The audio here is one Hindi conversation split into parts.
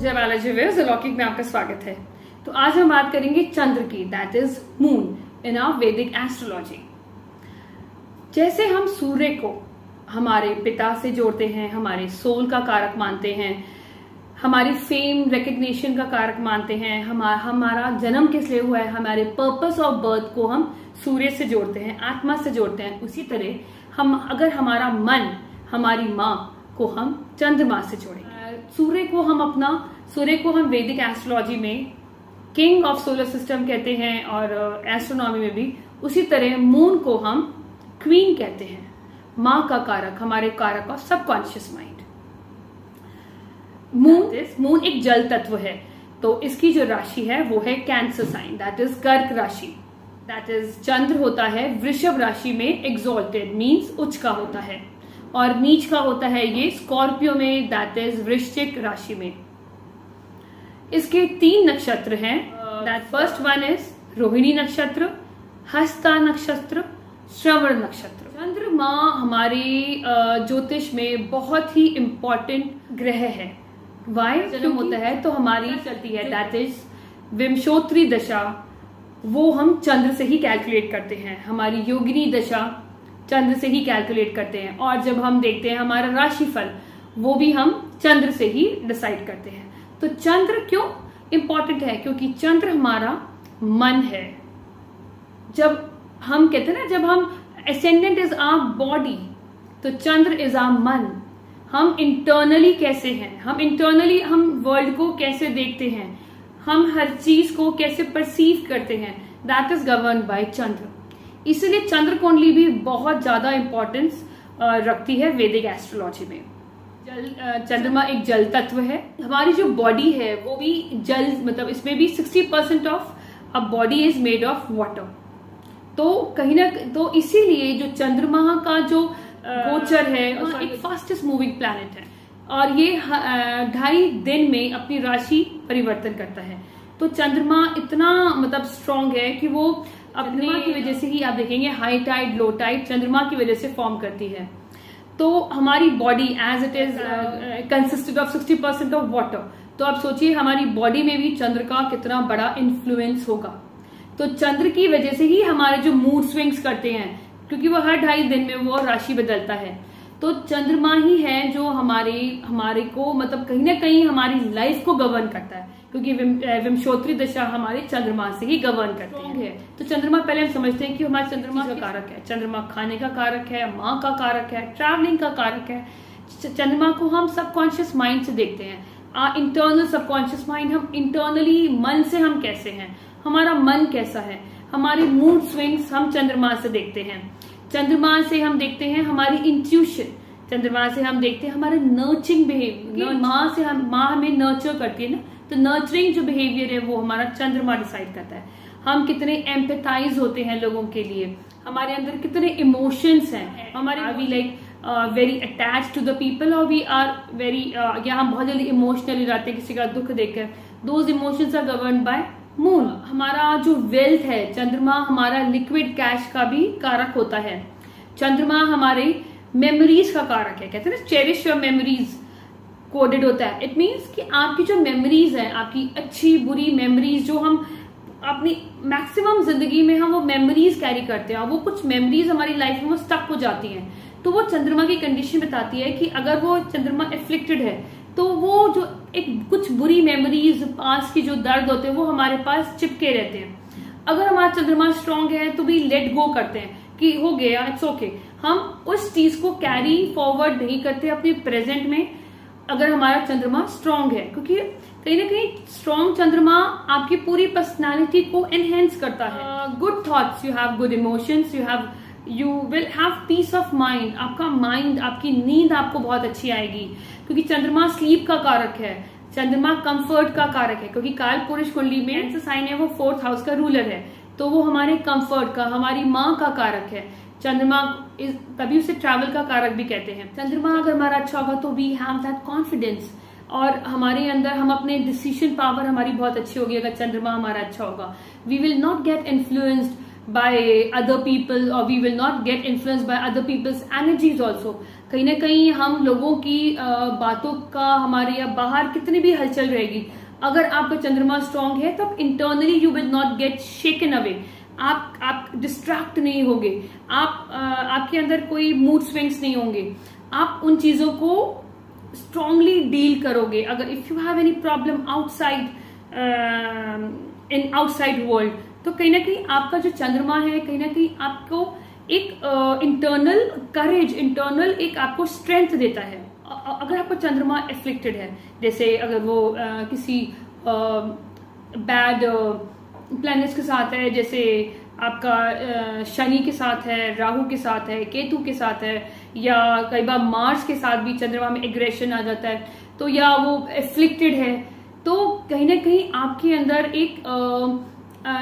जय बालाजी व्यूअर्स, अलौकिक में आपका स्वागत है। तो आज हम बात करेंगे चंद्र की, that is moon in our Vedic astrology. जैसे हम सूर्य को हमारे पिता से जोड़ते हैं, हमारे सोल का कारक मानते हैं, हमारी फेम रिकग्निशन का कारक मानते हैं, हमारा जन्म किस लिए हुआ है, हमारे पर्पस ऑफ बर्थ को हम सूर्य से जोड़ते हैं, आत्मा से जोड़ते हैं। उसी तरह अगर हमारा मन, हमारी माँ को हम चंद्रमा से जोड़ेंगे। सूर्य को हम वैदिक एस्ट्रोलॉजी में किंग ऑफ सोलर सिस्टम कहते हैं और एस्ट्रोनॉमी में भी उसी तरह मून को हम क्वीन कहते हैं, माँ का कारक, हमारे कारक और सबकॉन्शियस माइंड। मून एक जल तत्व है, तो इसकी जो राशि है वो है कैंसर साइन, दैट इज कर्क राशि। दैट इज चंद्र होता है वृषभ राशि में, एक्सॉल्टेड मीन्स उच्च का होता है, और नीच का होता है ये स्कॉर्पियो में, दैट इज वृश्चिक राशि में। इसके 3 नक्षत्र हैं, that first one is Rohini नक्षत्र, हस्ता नक्षत्र, श्रवण नक्षत्र। चंद्रमा हमारी ज्योतिष में बहुत ही इंपॉर्टेंट ग्रह है। वाई जन्म होता है तो हमारी चलती है, दैट इज विंशोत्तरी दशा, वो हम चंद्र से ही कैलकुलेट करते हैं। हमारी योगिनी दशा चंद्र से ही कैलकुलेट करते हैं, और जब हम देखते हैं हमारा राशिफल, वो भी हम चंद्र से ही डिसाइड करते हैं। तो चंद्र क्यों इंपॉर्टेंट है? क्योंकि चंद्र हमारा मन है। जब हम कहते हैं ना, जब हम एसेंडेंट इज आवर बॉडी, तो चंद्र इज आवर मन। हम इंटरनली कैसे हैं, हम वर्ल्ड को कैसे देखते हैं, हम हर चीज को कैसे परसीव करते हैं, दैट इज गवर्न बाय चंद्र। इसलिए चंद्र कुंडली भी बहुत ज्यादा इंपॉर्टेंस रखती है वैदिक एस्ट्रोलॉजी में। चंद्रमा एक जल तत्व है। हमारी जो बॉडी है वो भी जल, मतलब इसमें भी 60% of a body is made of water. तो कहीं ना, तो इसीलिए जो चंद्रमा का जो गोचर है एक फास्टेस्ट मूविंग प्लैनेट है, और ये 2.5 दिन में अपनी राशि परिवर्तन करता है। तो चंद्रमा इतना मतलब स्ट्रॉन्ग है कि वो चंद्रमा की वजह से ही आप देखेंगे हाई टाइड, लो टाइड चंद्रमा की वजह से फॉर्म करती है। तो हमारी body as it is consisted of 60% of water. तो आप सोचिए हमारी बॉडी में भी चंद्र का कितना बड़ा इन्फ्लुएंस होगा। तो चंद्र की वजह से ही हमारे जो मूड स्विंग्स करते हैं, क्योंकि वो हर 2.5 दिन में वो राशि बदलता है। तो चंद्रमा ही है जो हमारे को मतलब कहीं ना कहीं हमारी लाइफ को गवर्न करता है, क्योंकि विंशोत्तरी दशा हमारे चंद्रमा से ही गवर्न करती है। तो चंद्रमा पहले हम समझते हैं कि हमारे चंद्रमा का कारक है। चंद्रमा खाने का कारक है, माँ का कारक है, ट्रैवलिंग का कारक है। चंद्रमा को हम सबकॉन्शियस माइंड से देखते हैं, इंटरनल सबकॉन्शियस माइंड। हम इंटरनली मन से हम कैसे हैं, हमारा मन कैसा है, हमारी मूड स्विंग्स हम चंद्रमा से देखते हैं। चंद्रमा से हम देखते हैं हमारी इंट्यूशन, चंद्रमा से हम देखते हैं हमारे नर्चरिंग बिहेवियर। माँ हमें नर्चर करती है ना, तो नर्चरिंग जो बिहेवियर है वो हमारा चंद्रमा डिसाइड करता है। हम कितने एम्पैथाइज होते हैं लोगों के लिए, हमारे अंदर कितने इमोशंस हैं, हमारे we like very attach to the people, और वी आर वेरी, या हम बहुत जल्दी इमोशनल हो जाते हैं किसी का दुख देखकर। Those emotions are govern by moon. हमारा जो वेल्थ है, चंद्रमा हमारा लिक्विड कैश का भी कारक होता है। चंद्रमा हमारे मेमोरीज का कारक है, कहते हैं ना चेरिश योर मेमोरीज कोडेड होता है। इट मीन्स कि आपकी जो मेमोरीज है, आपकी अच्छी बुरी मेमोरीज, जो हम अपनी मैक्सिमम जिंदगी में हम वो मेमोरीज कैरी करते हैं, और वो कुछ मेमोरीज हमारी लाइफ में वो स्टक हो जाती हैं। तो वो चंद्रमा की कंडीशन बताती है कि अगर वो चंद्रमा एफ्लिक्टेड है, तो वो जो कुछ बुरी मेमोरीज, पास की जो दर्द होते हैं, वो हमारे पास चिपके रहते हैं। अगर हमारा चंद्रमा स्ट्रांग है तो भी लेट गो करते हैं कि हो गया, इट्स ओके। हम उस चीज को कैरी फॉरवर्ड नहीं करते अपने प्रेजेंट में, अगर हमारा चंद्रमा स्ट्रांग है, क्योंकि कहीं ना कहीं स्ट्रांग चंद्रमा आपकी पूरी पर्सनालिटी को एनहेंस करता है। Good thoughts, you have good emotions, you will have piece of mind. आपका माइंड, आपकी नींद आपको बहुत अच्छी आएगी, क्योंकि चंद्रमा स्लीप का कारक है, चंद्रमा कंफर्ट का कारक है, क्योंकि काल पुरुष कुंडली में कैंसर साइन है, वो 4th हाउस का रूलर है। तो वो हमारे कंफर्ट का, हमारी माँ का कारक है। चंद्रमा तभी उसे ट्रैवल का कारक भी कहते हैं। चंद्रमा अगर हमारा अच्छा होगा तो वी हैव दैट कॉन्फिडेंस, और हमारे अंदर हम अपने डिसीजन पावर हमारी बहुत अच्छी होगी अगर चंद्रमा हमारा अच्छा होगा। We will not get influenced by other people, or we will not get influenced by other people's energies also. कहीं ना कहीं हम लोगों की बातों का हमारे या बाहर कितनी भी हलचल रहेगी, अगर आपका चंद्रमा स्ट्रांग है तो internally you will not gate shaken away, आप डिस्ट्रैक्ट नहीं होगे, आपके अंदर कोई मूड स्विंग्स नहीं होंगे, आप उन चीजों को स्ट्रांगली डील करोगे। अगर if you have any problem outside in outside world, तो कहीं ना कहीं आपका जो चंद्रमा है कहीं ना कहीं आपको एक इंटरनल करेज, इंटरनल एक आपको स्ट्रेंथ देता है। अगर आपका चंद्रमा एफ्लिक्टेड है, जैसे अगर वो किसी बैड प्लैनेट्स के साथ है, जैसे आपका शनि के साथ है, राहु के साथ है, केतु के साथ है, या कई बार मार्स के साथ भी चंद्रमा में एग्रेशन आ जाता है, तो या वो एफ्लिक्टेड है, तो कहीं ना कहीं आपके अंदर एक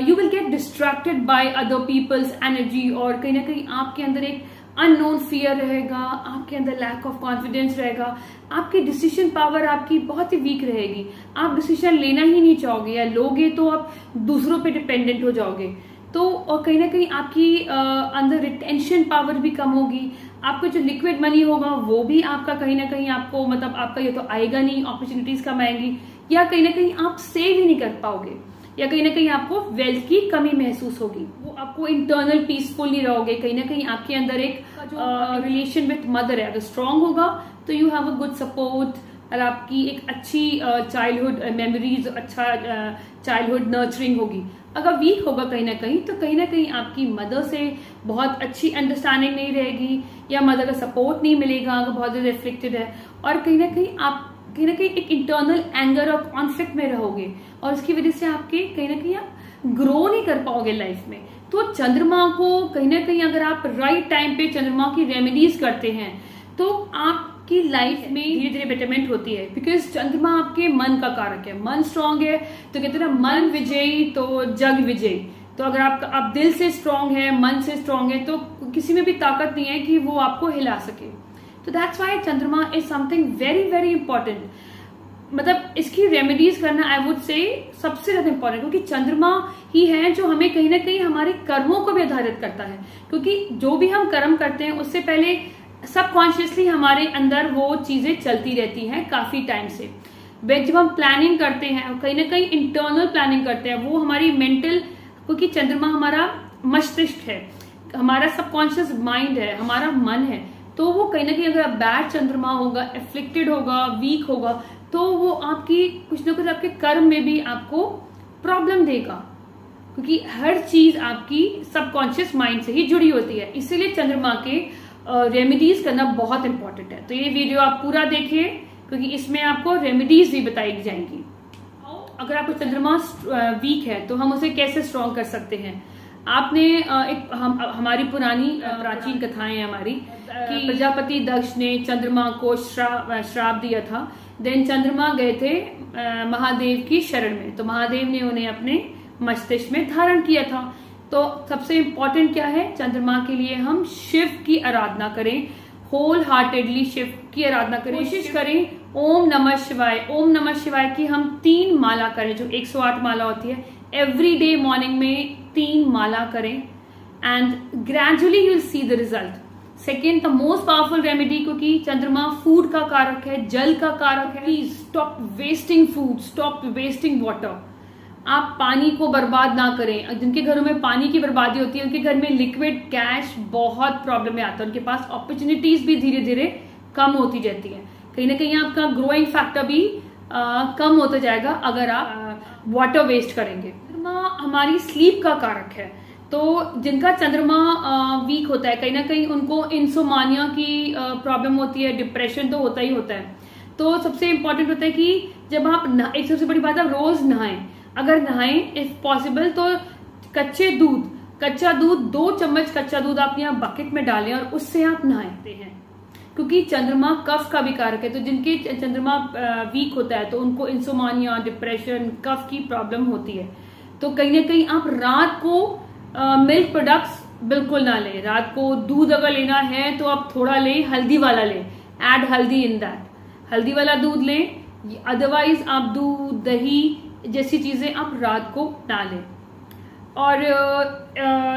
you will get distracted by other people's energy, और कहीं ना कहीं आपके अंदर एक अननोन फियर रहेगा, आपके अंदर लैक ऑफ कॉन्फिडेंस रहेगा, आपकी डिसीजन पावर आपकी बहुत ही वीक रहेगी, आप डिसीजन लेना ही नहीं चाहोगे, या लोगे तो आप दूसरों पे डिपेंडेंट हो जाओगे। तो और कहीं ना कहीं आपकी अंदर रिटेंशन पावर भी कम होगी, आपका जो लिक्विड मनी होगा वो भी आपका कहीं ना कहीं आपको मतलब आपका ये तो आएगा नहीं, अपॉर्चुनिटीज कम आएंगी, या कहीं ना कहीं आप सेव ही नहीं कर पाओगे, या कहीं ना कहीं आपको वेल्थ की कमी महसूस होगी, वो आपको इंटरनल पीसफुल नहीं रहोगे। कहीं ना कहीं आपके अंदर एक जो रिलेशन विथ मदर है अगर स्ट्रांग होगा तो you have a good support, और आपकी एक अच्छी चाइल्डहुड मेमोरीज, अच्छा चाइल्डहुड नर्चरिंग होगी। अगर वीक होगा कहीं ना कहीं आपकी मदर से बहुत अच्छी अंडरस्टैंडिंग नहीं रहेगी, या मदर का सपोर्ट नहीं मिलेगा अगर बहुत ज्यादा रिफ्लेक्टेड है, और कहीं ना कहीं एक इंटरनल एंगर और कॉन्फ्लिक्ट में रहोगे, और उसकी वजह से आपके कहीं ना कहीं आप ग्रो नहीं कर पाओगे लाइफ में। तो चंद्रमा को कहीं ना कहीं अगर आप राइट टाइम पे चंद्रमा की रेमेडीज करते हैं तो आपकी लाइफ में धीरे धीरे बेटरमेंट होती है, बिकॉज चंद्रमा आपके मन का कारक है। मन स्ट्रांग है तो कहते हैं ना, मन विजयी तो जग विजयी। तो अगर आप दिल से स्ट्रांग है, मन से स्ट्रांग है, तो किसी में भी ताकत नहीं है कि वो आपको हिला सके। तो दैट्स वाई चंद्रमा is something very very important. मतलब इसकी रेमेडीज करना आई वुड से सबसे ज्यादा इंपॉर्टेंट, क्योंकि चंद्रमा ही है जो हमें कहीं ना कहीं हमारे कर्मों को भी आधारित करता है। क्योंकि जो भी हम कर्म करते हैं उससे पहले सबकॉन्शियसली हमारे अंदर वो चीजें चलती रहती हैं काफी टाइम से। जब हम प्लानिंग करते हैं, कहीं ना कहीं इंटरनल प्लानिंग करते हैं, वो हमारी मेंटल, क्योंकि चंद्रमा हमारा मस्तिष्क है, हमारा सबकॉन्शियस माइंड है, हमारा मन है, तो वो कहीं ना कहीं अगर बैड चंद्रमा होगा, एफ्लिक्टेड होगा, वीक होगा, तो वो आपकी कुछ ना कुछ आपके कर्म में भी आपको प्रॉब्लम देगा, क्योंकि हर चीज आपकी सबकॉन्शियस माइंड से ही जुड़ी होती है। इसीलिए चंद्रमा के रेमेडीज करना बहुत इंपॉर्टेंट है। तो ये वीडियो आप पूरा देखिए, क्योंकि इसमें आपको रेमेडीज भी बताई जाएंगी। अगर आपको चंद्रमा वीक है तो हम उसे कैसे स्ट्रॉन्ग कर सकते हैं। आपने हमारी पुरानी प्राचीन कथाएं हैं हमारी कि प्रजापति दक्ष ने चंद्रमा को श्राप दिया था। देन चंद्रमा गए थे महादेव की शरण में, तो महादेव ने उन्हें अपने मस्तिष्क में धारण किया था। तो सबसे इम्पोर्टेंट क्या है, चंद्रमा के लिए हम शिव की आराधना करें, होल हार्टेडली शिव की आराधना करें। कोशिश करें ओम नमः शिवाय, ओम नमः शिवाय की हम 3 माला करें, जो 108 माला होती है। एवरी डे मॉर्निंग में 3 माला करें, and gradually you will see the result. Second, the most powerful remedy, क्योंकि चंद्रमा फूड का कारक है, जल का कारक है। Please stop wasting food, stop wasting water. आप पानी को बर्बाद ना करें। जिनके घरों में पानी की बर्बादी होती है उनके घर में लिक्विड कैश बहुत प्रॉब्लम में आता है, उनके पास अपॉर्चुनिटीज भी धीरे धीरे कम होती जाती है। कहीं ना कहीं आपका ग्रोइंग फैक्टर भी कम होता जाएगा अगर आप वाटर वेस्ट करेंगे। चंद्रमा हमारी स्लीप का कारक है, तो जिनका चंद्रमा वीक होता है कहीं ना कहीं उनको इंसोमानिया की प्रॉब्लम होती है, डिप्रेशन तो होता ही होता है। तो सबसे इंपॉर्टेंट होता है कि जब आप एक सबसे बड़ी बात, आप रोज नहाएं। अगर नहाएं इफ पॉसिबल तो कच्चा दूध 2 चम्मच कच्चा दूध आप यहाँ बकेट में डालें और उससे आप नहाते हैं, क्योंकि चंद्रमा कफ का भी कारक है। तो जिनके चंद्रमा वीक होता है तो उनको इंसोमानिया, डिप्रेशन, कफ की प्रॉब्लम होती है। तो कहीं ना कहीं आप रात को मिल्क प्रोडक्ट्स बिल्कुल ना लें। रात को दूध अगर लेना है तो आप थोड़ा लें, हल्दी वाला लें, एड हल्दी इन दैट, हल्दी वाला दूध लें। अदरवाइज आप दूध, दही जैसी चीजें आप रात को ना लें। और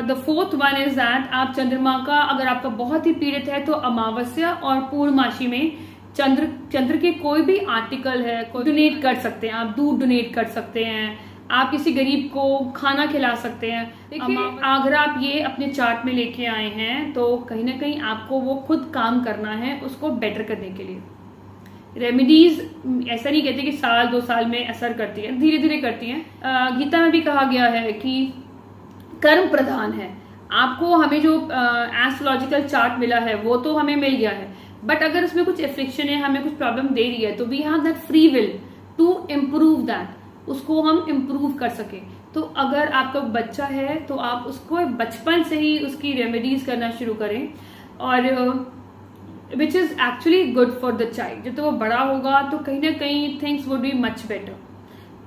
the fourth one is that आप चंद्रमा का, अगर आपका बहुत ही पीड़ित है तो अमावस्या और पूर्णमासी में चंद्र के कोई भी आर्टिकल है कोई डोनेट कर सकते हैं। आप दूध डोनेट कर सकते हैं, आप किसी गरीब को खाना खिला सकते हैं। देखिए, अगर आप ये अपने चार्ट में लेके आए हैं तो कहीं ना कहीं आपको वो खुद काम करना है उसको बेटर करने के लिए। रेमेडीज ऐसा नहीं कहते कि साल 2 साल में असर करती है, धीरे धीरे करती हैं। गीता में भी कहा गया है कि कर्म प्रधान है। आपको हमें जो एस्ट्रोलॉजिकल चार्ट मिला है वो तो हमें मिल गया है, बट अगर उसमें कुछ एफ्लिक्शन है, हमें कुछ प्रॉब्लम दे रही है, तो we have that free will to improve that, उसको हम इम्प्रूव कर सके। तो अगर आपका बच्चा है तो आप उसको बचपन से ही उसकी रेमेडीज करना शुरू करें, और which is actually good for the child. जब तो वो बड़ा होगा तो कहीं ना कहीं things would be much better.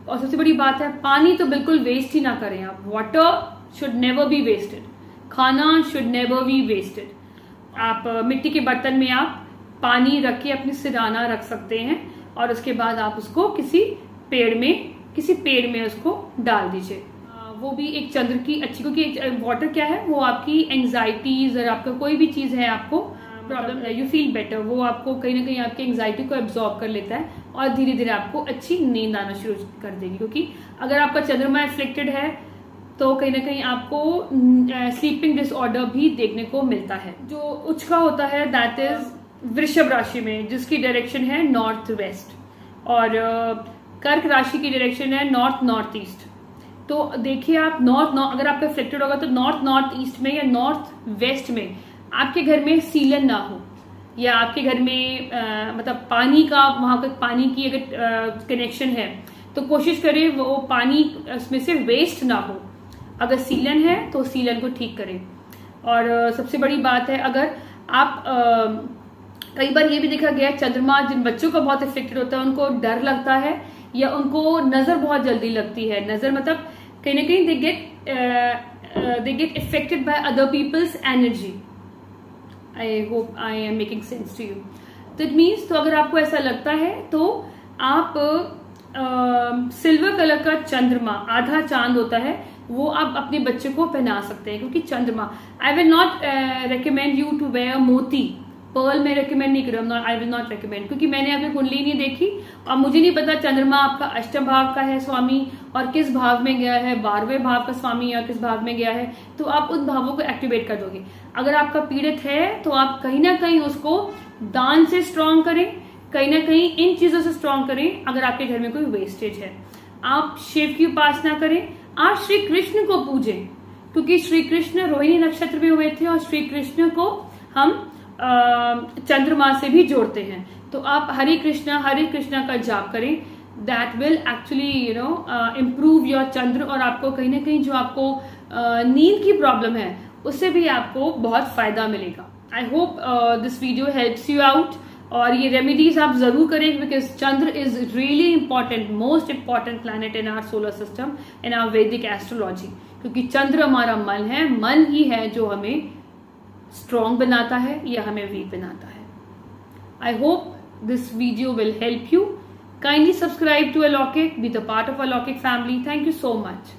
और सबसे बड़ी बात है, पानी तो बिल्कुल वेस्ट ही ना करें आप। Water should never be wasted, खाना शुड नेवर बी वेस्टेड। आप मिट्टी के बर्तन में आप पानी रख के अपनी सिराना रख सकते हैं, और उसके बाद आप उसको किसी पेड़ में उसको डाल दीजिए। वो भी एक चंद्र की अच्छी, क्योंकि वाटर क्या है, वो आपकी एंजाइटीज और आपका कोई भी चीज है आपको प्रॉब्लम है, यू फील बेटर, वो आपको कहीं ना कहीं आपकी एंजाइटी को एब्जॉर्ब कर लेता है और धीरे धीरे आपको अच्छी नींद आना शुरू कर देगी। क्योंकि अगर आपका चंद्रमा एफ्लिक्टेड है तो कहीं ना कहीं आपको स्लीपिंग डिसऑर्डर भी देखने को मिलता है। जो उच्च का होता है दैट इज वृषभ राशि में, जिसकी डायरेक्शन है नॉर्थ वेस्ट, और कर्क राशि की डायरेक्शन है नॉर्थ ईस्ट। तो देखिए आप अगर आपका एफ्लिक्टेड होगा तो नॉर्थ ईस्ट में या नॉर्थ वेस्ट में आपके घर में सीलन ना हो, या आपके घर में मतलब पानी का, वहां का पानी की अगर कनेक्शन है तो कोशिश करें वो पानी उसमें से वेस्ट ना हो। अगर सीलन है तो सीलन को ठीक करें। और सबसे बड़ी बात है, अगर आप कई बार ये भी देखा गया है, चंद्रमा जिन बच्चों का बहुत इफेक्टेड होता है उनको डर लगता है या उनको नजर बहुत जल्दी लगती है। नजर मतलब कहीं ना कहीं they get affected by other people's energy. I hope I am making sense to you. तो इट मीन्स, तो अगर आपको ऐसा लगता है तो आप सिल्वर कलर का चंद्रमा, आधा चांद होता है, वो आप अपने बच्चे को पहना सकते हैं। क्योंकि चंद्रमा, I will not recommend you to wear मोती, पर्ल में रिकमेंड नहीं करूँ, आई विल नॉट रिकमेंड, क्योंकि मैंने अभी कुंडली नहीं देखी और मुझे नहीं पता चंद्रमा आपका अष्टम भाव का है स्वामी और किस भाव में गया है, 12वें भाव का स्वामी या किस भाव में गया है, तो आप उन भावों को एक्टिवेट कर दोगे। अगर आपका पीड़ित है तो आप कहीं ना कहीं उसको दान से स्ट्रांग करें, कहीं ना कहीं इन चीजों से स्ट्रांग करें। अगर आपके घर में कोई वेस्टेज है, आप शिव की उपासना करें, आप श्री कृष्ण को पूजें, क्योंकि श्री कृष्ण रोहिणी नक्षत्र में हुए थे और श्री कृष्ण को हम चंद्रमा से भी जोड़ते हैं। तो आप हरे कृष्णा का जाप करें, that will actually improve your Chandra, और आपको कहीं ना कहीं जो आपको नींद की प्रॉब्लम है उससे भी आपको बहुत फायदा मिलेगा। I hope this video helps you out, और ये रेमेडीज आप जरूर करें, बिकॉज चंद्र is really important, most important planet in our solar system, in our Vedic astrology. क्योंकि चंद्र हमारा मन है, मन ही है जो हमें स्ट्रॉन्ग बनाता है या हमें वीक बनाता है। आई hope this video will help you. Kindly subscribe to Alokik, be the part of Alokik family. Thank you so much.